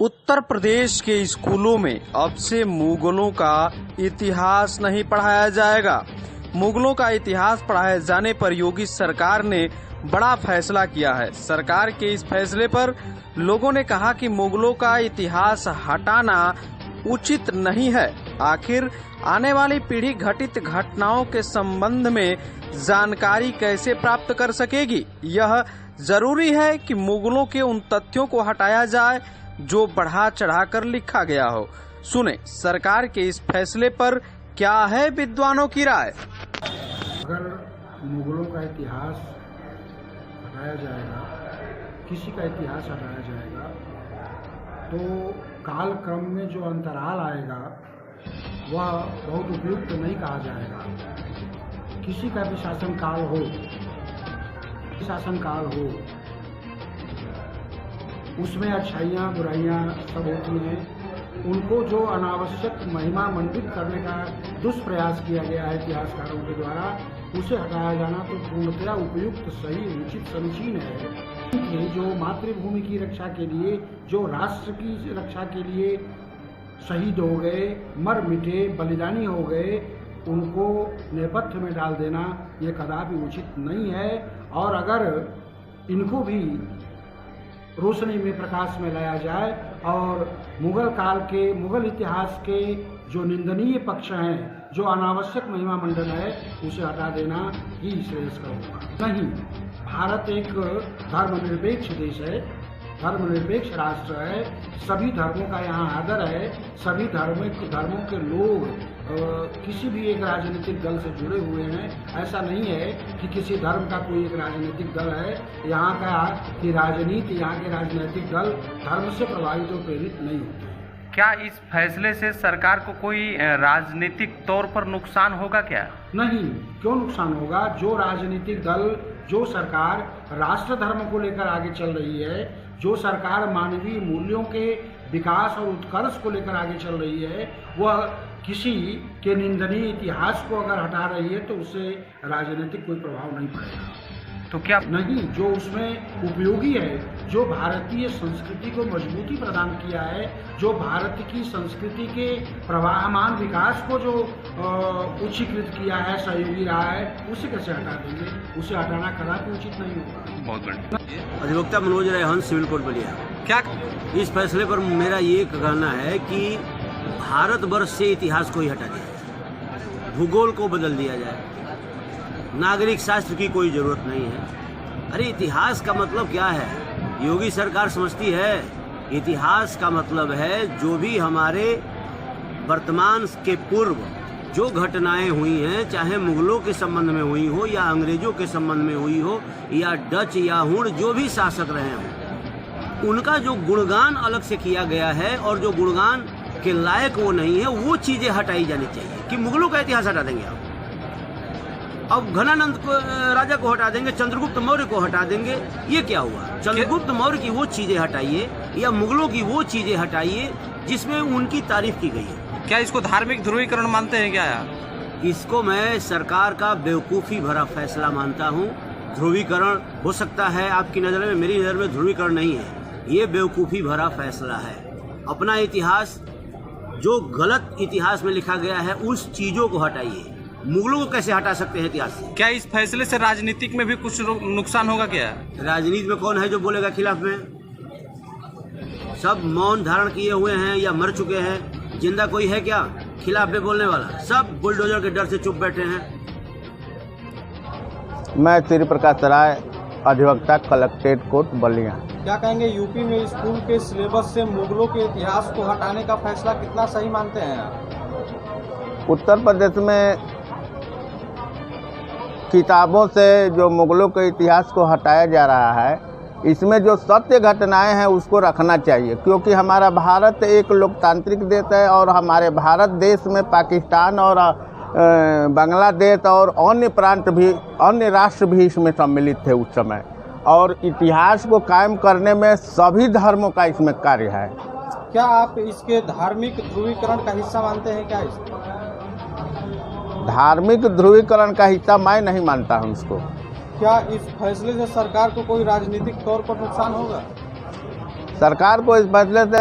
उत्तर प्रदेश के स्कूलों में अब से मुगलों का इतिहास नहीं पढ़ाया जाएगा। मुगलों का इतिहास पढ़ाए जाने पर योगी सरकार ने बड़ा फैसला किया है। सरकार के इस फैसले पर लोगों ने कहा कि मुगलों का इतिहास हटाना उचित नहीं है। आखिर आने वाली पीढ़ी घटित घटनाओं के संबंध में जानकारी कैसे प्राप्त कर सकेगी? यह जरूरी है कि मुगलों के उन तथ्यों को हटाया जाए जो बढ़ा चढ़ाकर लिखा गया हो। सुने सरकार के इस फैसले पर क्या है विद्वानों की राय। अगर मुगलों का इतिहास हटाया जाएगा, किसी का इतिहास हटाया जाएगा, तो काल क्रम में जो अंतराल आएगा वह बहुत उपयुक्त नहीं कहा जाएगा। किसी का भी शासनकाल हो, उसमें अच्छाइयाँ बुराइयाँ सब होती हैं। उनको जो अनावश्यक महिमा मंडित करने का दुष्प्रयास किया गया है इतिहासकारों के द्वारा, उसे हटाया जाना तो पूर्णतया उपयुक्त, सही, उचित, समीचीन है। जो मातृभूमि की रक्षा के लिए, जो राष्ट्र की रक्षा के लिए शहीद हो गए, मर मिटे, बलिदानी हो गए, उनको नेपथ्य में डाल देना ये कदापि उचित नहीं है। और अगर इनको भी रोशनी में, प्रकाश में लाया जाए और मुगल काल के, मुगल इतिहास के जो निंदनीय पक्ष हैं, जो अनावश्यक महिमा मंडन है, उसे हटा देना ही श्रेयस्कर होगा। नहीं, भारत एक धर्मनिरपेक्ष देश है, धर्मनिरपेक्ष राष्ट्र है, सभी धर्मों का यहाँ आदर है, सभी धर्मों के लोग किसी भी एक राजनीतिक दल से जुड़े हुए हैं। ऐसा नहीं है कि किसी धर्म का कोई एक राजनीतिक दल है। यहाँ के राजनीतिक दल धर्म से प्रभावित और प्रेरित नहीं होते। क्या इस फैसले से सरकार को कोई राजनीतिक तौर पर नुकसान होगा क्या? नहीं, क्यों नुकसान होगा? जो राजनीतिक दल, जो सरकार राष्ट्र धर्म को लेकर आगे चल रही है, जो सरकार मानवीय मूल्यों के विकास और उत्कर्ष को लेकर आगे चल रही है, वह किसी के निंदनीय इतिहास को अगर हटा रही है तो उससे राजनीतिक कोई प्रभाव नहीं पड़ेगा। तो क्या नहीं, जो उसमें उपयोगी है, जो भारतीय संस्कृति को मजबूती प्रदान किया है, जो भारत की संस्कृति के प्रवाहमान विकास को जो उच्चीकृत किया है, सहयोगी रहा है, उसे कैसे हटा देंगे? उसे हटाना कदापि उचित नहीं होगा। बहुत बढ़िया। अधिवक्ता मनोज राय हंस, सिविल कोर्ट बलिया। क्या इस फैसले पर मेरा ये कहना है कि भारतवर्ष से इतिहास को ही हटा दिया जाए, भूगोल को बदल दिया जाए, नागरिक शास्त्र की कोई जरूरत नहीं है। अरे इतिहास का मतलब क्या है? योगी सरकार समझती है इतिहास का मतलब है जो भी हमारे वर्तमान के पूर्व जो घटनाएं हुई हैं, चाहे मुगलों के संबंध में हुई हो या अंग्रेजों के संबंध में हुई हो या डच या हुण जो भी शासक रहे हों, उनका जो गुणगान अलग से किया गया है और जो गुणगान के लायक वो नहीं है, वो चीजें हटाई जानी चाहिए। कि मुगलों का इतिहास हटा देंगे आप, अब घनानंद राजा को हटा देंगे, चंद्रगुप्त मौर्य को हटा देंगे, ये क्या हुआ? चंद्रगुप्त मौर्य की वो चीजें हटाइए या मुगलों की वो चीजें हटाइए जिसमें उनकी तारीफ की गई है। क्या इसको धार्मिक ध्रुवीकरण मानते हैं क्या? इसको मैं सरकार का बेवकूफ़ी भरा फैसला मानता हूँ। ध्रुवीकरण हो सकता है आपकी नज़र में, मेरी नज़र में ध्रुवीकरण नहीं है, ये बेवकूफ़ी भरा फैसला है। अपना इतिहास, जो गलत इतिहास में लिखा गया है, उस चीज़ों को हटाइए। मुगलों को कैसे हटा सकते हैं इतिहास से? क्या इस फैसले से राजनीतिक में भी कुछ नुकसान होगा क्या? राजनीति में कौन है जो बोलेगा खिलाफ में? सब मौन धारण किए हुए हैं या मर चुके हैं। जिंदा कोई है क्या खिलाफ में बोलने वाला? सब बुलडोजर के डर से चुप बैठे हैं। मैं श्री प्रकाश राय, अधिवक्ता, कलेक्ट्रेट कोर्ट बलिया। क्या कहेंगे, यूपी में स्कूल के सिलेबस से मुगलों के इतिहास को हटाने का फैसला कितना सही मानते हैं आप? उत्तर प्रदेश में किताबों से जो मुगलों के इतिहास को हटाया जा रहा है, इसमें जो सत्य घटनाएं हैं उसको रखना चाहिए, क्योंकि हमारा भारत एक लोकतांत्रिक देश है और हमारे भारत देश में पाकिस्तान और बांग्लादेश और अन्य प्रांत भी, अन्य राष्ट्र भी इसमें सम्मिलित थे उस समय, और इतिहास को कायम करने में सभी धर्मों का इसमें कार्य है। क्या आप इसके धार्मिक ध्रुवीकरण का हिस्सा मानते हैं क्या? धार्मिक ध्रुवीकरण का हिस्सा मैं नहीं मानता हूँ इसको। क्या इस फैसले से सरकार को कोई राजनीतिक तौर पर नुकसान होगा? सरकार को इस फैसले से